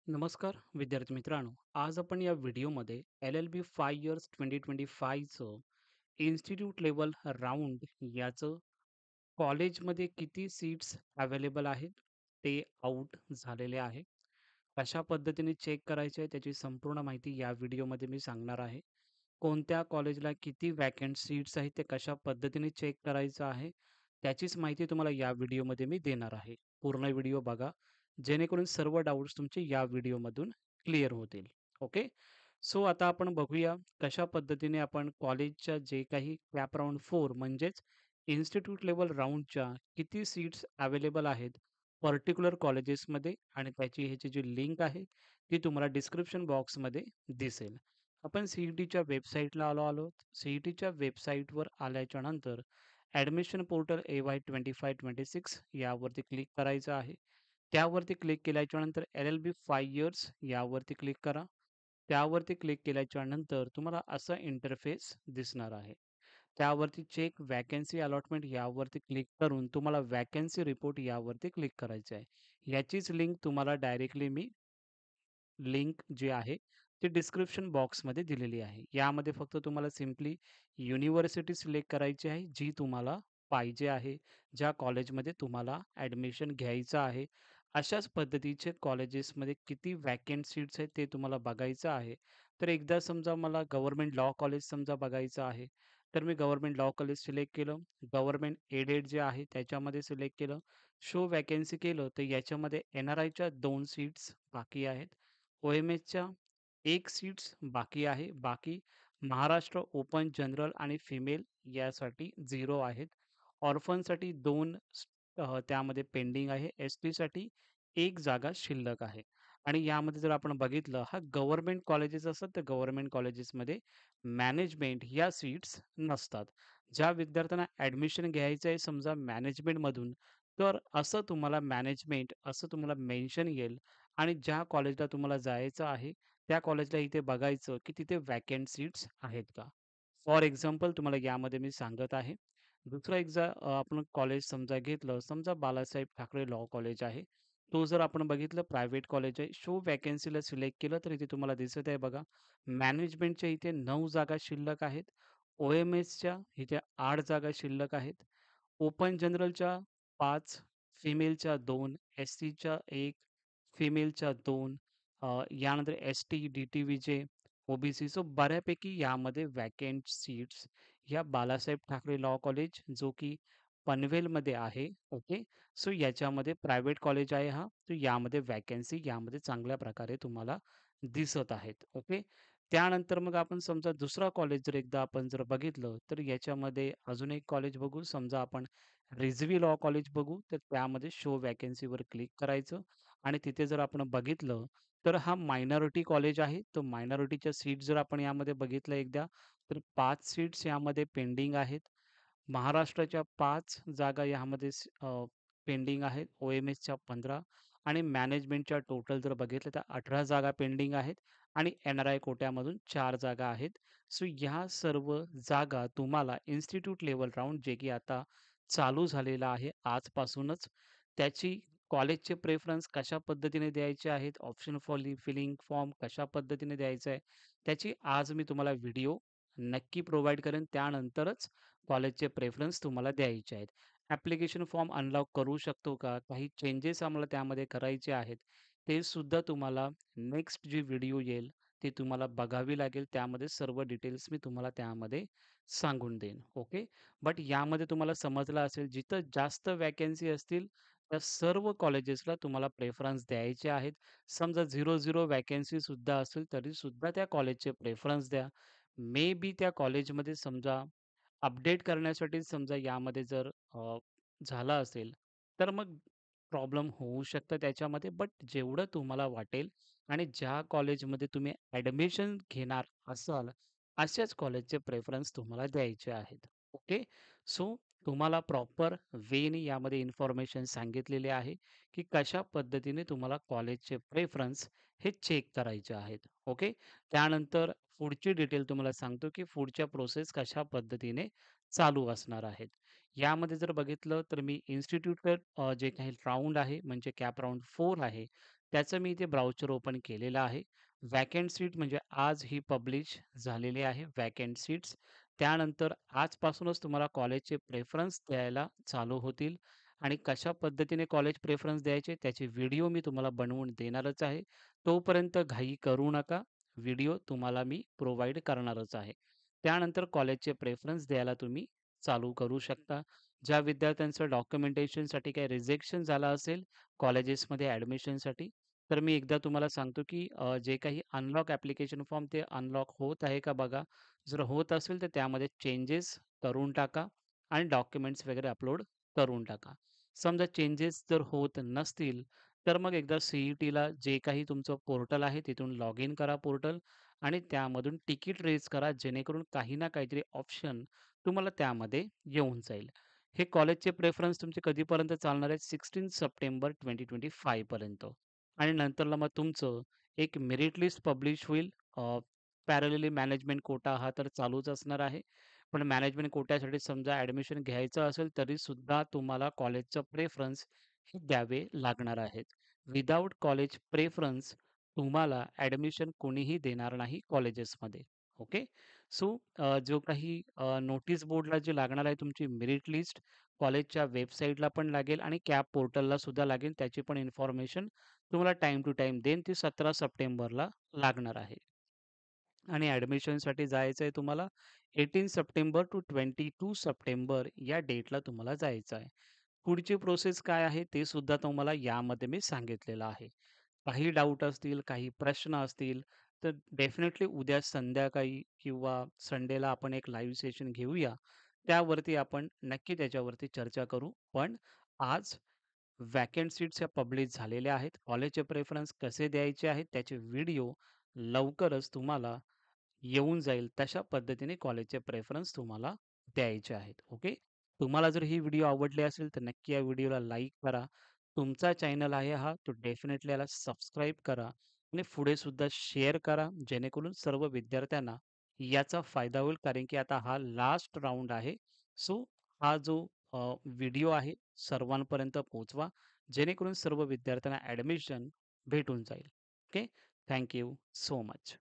नमस्कार विद्यार्थी मित्रांनो. आज आपण या व्हिडिओमध्ये LLB 5 इयर्स 2025चं इन्स्टिट्यूट लेवल राउंड याचं कॉलेजमध्ये किती सीट्स अवेलेबल आहेत, ते आउट झालेले आहे. कशा पद्धतीने चेक करायचे आहे त्याची संपूर्ण माहिती या व्हिडिओमध्ये मी सांगणार आहे. कोणत्या कॉलेजला किती व्हॅकंट सीट्स आहेत ते कशा पद्धतीने चेक करायचं आहे, त्याचीच माहिती तुम्हाला या व्हिडिओमध्ये मी देणार आहे. पूर्ण व्हिडिओ बघा, जेणेकरून सर्व डाउट्स तुमचे या व्हिडिओमधून क्लिअर होतील. ओके. सो आता आपण बघूया कशा पद्धतीने आपण कॉलेजच्या जे काही कॅप राउंड 4 म्हणजेच इन्स्टिट्यूट लेव्हल राउंडच्या किती सीट्स अवेलेबल आहेत पर्टिक्युलर कॉलेजेसमध्ये आणि त्याची ह्याची जी लिंक आहे ती तुम्हाला डिस्क्रिप्शन बॉक्समध्ये दिसेल. आपण सी-ई-टीच्या वेबसाईटला आलो. सी-ई-टीच्या वेबसाईटवर आल्याच्या नंतर ॲडमिशन पोर्टल AY25-26 यावरती क्लिक करायचं आहे. त्यावरती क्लिक केल्याच्यानंतर LLB 5 इयर्स यावरती क्लिक करा. त्यावरती क्लिक केल्याच्यानंतर तुम्हाला असा इंटरफेस दिसणार आहे. त्यावरती चेक व्हॅकन्सी अलॉटमेंट यावरती क्लिक करून तुम्हाला व्हॅकन्सी रिपोर्ट यावरती क्लिक करायचे आहे. याचीच लिंक तुम्हाला डायरेक्टली मी लिंक जी आहे ती डिस्क्रिप्शन बॉक्समध्ये दिलेली आहे. यामध्ये फक्त तुम्हाला सिम्पली युनिव्हर्सिटी सिलेक्ट करायची आहे, जी तुम्हाला पाहिजे आहे, ज्या कॉलेजमध्ये तुम्हाला ॲडमिशन घ्यायचं आहे. अशाच पद्धतीचे कॉलेजेसमध्ये किती व्हॅकंट सीट्स आहेत ते तुम्हाला बघायचं आहे. तर एकदा समजा मला गव्हर्नमेंट लॉ कॉलेज समजा बघायचं आहे, तर मी गव्हर्नमेंट लॉ कॉलेज सिलेक्ट केलं. गव्हर्नमेंट एडेड जे आहे त्याच्यामध्ये सिलेक्ट केलं. शो व्हॅकन्सी केलं, तर याच्यामध्ये NRIच्या 2 सीट्स बाकी आहेत. OMSच्या 1 सीट्स बाकी आहे. बाकी महाराष्ट्र ओपन जनरल आणि फिमेल यासाठी 0 आहेत. ऑर्फनसाठी 2 त्यामध्ये पेंडिंग आहे. एस-टीसाठी 1 जागा शिल्लक आहे. आणि यामध्ये जर आपण बघितलं, हा गव्हर्नमेंट कॉलेजेस असतात, तर गव्हर्नमेंट कॉलेजेसमध्ये मॅनेजमेंट ह्या सीट्स नसतात. ज्या विद्यार्थ्यांना ॲडमिशन घ्यायचं आहे समजा मॅनेजमेंटमधून, तर असं तुम्हाला मॅनेजमेंट असं तुम्हाला मेन्शन येईल आणि ज्या कॉलेजला तुम्हाला जायचं आहे, त्या कॉलेजला इथे बघायचं, की तिथे व्हॅकंट सीट्स आहेत का? फॉर एक्झाम्पल तुम्हाला यामध्ये मी सांगत आहे. दुसरं आपण कॉलेज समजा घेतलं, समजा बाळासाहेब ठाकरे लॉ कॉलेज आहे. तो जर आपण बघितलं प्रायव्हेट कॉलेज आहे. शो व्हॅकन्सीला सिलेक्ट केलं, तर इथे तुम्हाला दिसत आहे बघा. मॅनेजमेंटच्या इथे 9 जागा शिल्लक आहेत. OMSच्या इथे 8 जागा शिल्लक आहेत. ओपन जनरलच्या 5, फिमेलच्या 2, एस-सीच्या 1, फिमेलच्या 2 यानंतर एस-टी, डी-टी-व्हीचे, ओ-बी-सी. सो बऱ्यापैकी यामध्ये व्हॅकंट सीट्स या बाळासाहेब ठाकरे लॉ कॉलेज जो की पनवेलमध्ये आहे. ओके. सो याच्यामध्ये प्रायव्हेट कॉलेज आहे हा. तर यामध्ये व्हॅकन्सी यामध्ये चांगल्या प्रकारे तुम्हाला दिसत आहेत. ओके. त्यानंतर मग आपण समजा दुसरा कॉलेज जर एकदा आपण जर बघितलं, तर याच्यामध्ये अजून एक कॉलेज बघू. समजा आपण रिझवी लॉ कॉलेज बघू, तर त्यामध्ये शो व्हॅकन्सीवर क्लिक करायचं आणि तिथे जर आपण बघितलं, तर हा मायनॉरिटी कॉलेज आहे. तर मायनॉरिटीच्या सीट जर आपण यामध्ये बघितलं एकदा, तर 5 सीट्स यामध्ये पेंडिंग आहेत. महाराष्ट्राच्या 5 जागा यामध्ये पेंडिंग आहेत. OMSच्या 15 आणि मॅनेजमेंटच्या टोटल जर बघितलं तर 18 जागा पेंडिंग आहेत आणि NRI कोट्यामधून 4 जागा आहेत. सो ह्या सर्व जागा तुम्हाला इन्स्टिट्यूट लेव्हल राउंड जे की आता चालू झालेलं आहे आजपासूनच. त्याची कॉलेजचे प्रेफरन्स कशा पद्धतीने द्यायचे आहेत, ऑप्शन फिलिंग फॉर्म कशा पद्धतीने द्यायचा आहे, त्याची आज मी तुम्हाला व्हिडिओ नक्की प्रोव्हाईड करेन. त्यानंतरच कॉलेजचे प्रेफरन्स तुम्हाला द्यायचे आहेत. ॲप्लिकेशन फॉर्म अनलॉक करू शकतो का? काही चेंजेस आम्हाला त्यामध्ये करायचे आहेत. ते सुद्धा तुम्हाला नेक्स्ट जी व्हिडिओ येईल, ती तुम्हाला बघावी लागेल. त्यामध्ये सर्व डिटेल्स मी तुम्हाला त्यामध्ये सांगून देईन. ओके. बट यामध्ये तुम्हाला समजलं असेल, जिथं जास्त व्हॅकन्सी असतील, त्या सर्व कॉलेजेसला तुम्हाला प्रेफरन्स द्यायचे आहेत. समजा 0-0 व्हॅकन्सी सुद्धा असेल, तरीसुद्धा त्या कॉलेजचे प्रेफरन्स द्या. मे बी त्या कॉलेजमध्ये समजा अपडेट करण्यासाठी समजा यामध्ये जर झालं असेल, तर मग प्रॉब्लेम होऊ शकतं त्याच्यामध्ये. बट जेवढं तुम्हाला वाटेल आणि ज्या कॉलेजमध्ये तुम्ही ॲडमिशन घेणार असाल, अशाच कॉलेजचे प्रेफरन्स तुम्हाला द्यायचे आहेत. ओके. सो तुम्हाला प्रॉपर वेने यामध्ये इन्फॉर्मेशन सांगितलेली आहे, की कशा पद्धतीने तुम्हाला कॉलेजचे प्रेफरन्स हे चेक करायचे आहेत. ओके. त्यानंतर पुढची डिटेल तुम्हाला सांगतो, की पुढच्या प्रोसेस कशा पद्धतीने चालू असणार आहेत. यामध्ये जर बघितलं तर मी इन्स्टिट्यूट जे काही राउंड आहे म्हणजे कॅप राउंड 4 आहे. त्याचं मी इथे ब्राउचर ओपन केलेलं आहे. व्हॅकंट सीट म्हणजे आज ही पब्लिश झालेली आहे व्हॅकंट सीट्स. त्यानंतर आजपासूनच तुम्हाला कॉलेजचे प्रेफरन्स द्यायला चालू होतील आणि कशा पद्धतीने कॉलेज प्रेफरन्स द्यायचे त्याचे व्हिडिओ मी तुम्हाला बनवून देणारच आहे. तोपर्यंत घाई करू नका. व्हिडिओ तुम्हाला मी प्रोव्हाईड करणारच आहे. त्यानंतर कॉलेजचे प्रेफरन्स द्यायला तुम्ही चालू करू शकता. ज्या विद्यार्थ्यांचं डॉक्युमेंटेशनसाठी काही रिजेक्शन झालं असेल कॉलेजेसमध्ये ॲडमिशनसाठी, तर मी एकदा तुम्हाला सांगतो, की जे काही अनलॉक ॲप्लिकेशन फॉर्म ते अनलॉक होत आहे का बघा. जर होत असेल तर त्यामध्ये चेंजेस करून टाका आणि डॉक्युमेंट्स वगैरे अपलोड करून टाका. समजा चेंजेस जर होत नसतील, तर मग एकदा CETला जे काही तुमचं पोर्टल आहे तिथून लॉग इन करा पोर्टल आणि त्यामधून तिकीट रेज करा जेणेकरून काही ना काहीतरी ऑप्शन तुम्हाला त्यामध्ये येऊन जाईल. हे कॉलेजचे प्रेफरन्स तुमचे कधीपर्यंत चालणार आहेत? 16 सप्टेंबर 2025 पर्यंत आणि नंतरला मग तुमचं एक मेरिट लिस्ट पब्लिश होईल. पॅरलली मॅनेजमेंट कोटा हा तर चालूच असणार आहे. पण मॅनेजमेंट कोट्यासाठी समजा ॲडमिशन घ्यायचं असेल तरीसुद्धा तुम्हाला कॉलेजचं प्रेफरन्स हे द्यावे लागणार आहेत. विदाऊट कॉलेज प्रेफरन्स तुम्हाला ॲडमिशन कोणीही देणार नाही कॉलेजेसमध्ये. ओके. सो जो काही नोटीस बोर्डला जे लागणार आहे तुमची मेरिट लिस्ट कॉलेजच्या वेबसाईटला पण लागेल आणि कॅप पोर्टलला सुद्धा लागेल. त्याची पण इन्फॉर्मेशन तुम्हाला टाईम टू टाईम देईन. ती 17 सप्टेंबरला लागणार आहे. आणि ॲडमिशनसाठी जायचं आहे तुम्हाला 18 सप्टेंबर टू 22 सप्टेंबर या डेटला तुम्हाला जायचं आहे. पुढची प्रोसेस काय आहे ते सुद्धा तुम्हाला यामध्ये मी सांगितलेलं आहे. काही डाऊट असतील, काही प्रश्न असतील, तर डेफिनेटली उद्या संध्याकाळी किंवा संडेला आपण एक लाईव्ह सेशन घेऊया. त्यावरती आपण नक्की त्याच्यावरती चर्चा करू. पण आज व्हॅकंट सीट्स ह्या पब्लिश झालेल्या आहेत. कॉलेजचे प्रेफरन्स कसे द्यायचे आहेत त्याचे व्हिडिओ लवकरच तुम्हाला येऊन जाईल. तशा पद्धतीने कॉलेजचे प्रेफरन्स तुम्हाला द्यायचे आहेत. ओके. तुम्हाला जर ही व्हिडिओ आवडली असेल तर नक्की या व्हिडिओला लाईक करा. तुमचा चॅनल आहे हा, तो डेफिनेटली याला सबस्क्राईब करा आणि पुढे सुद्धा शेअर करा, जेणेकरून सर्व विद्यार्थ्यांना याचा फायदा होईल. कारण की आता हा लास्ट राउंड आहे. सो हा जो व्हिडिओ आहे सर्वांपर्यंत पोहोचवा, जेणेकरून सर्व विद्यार्थ्यांना ॲडमिशन भेटून जाईल. ओके. Thank so much.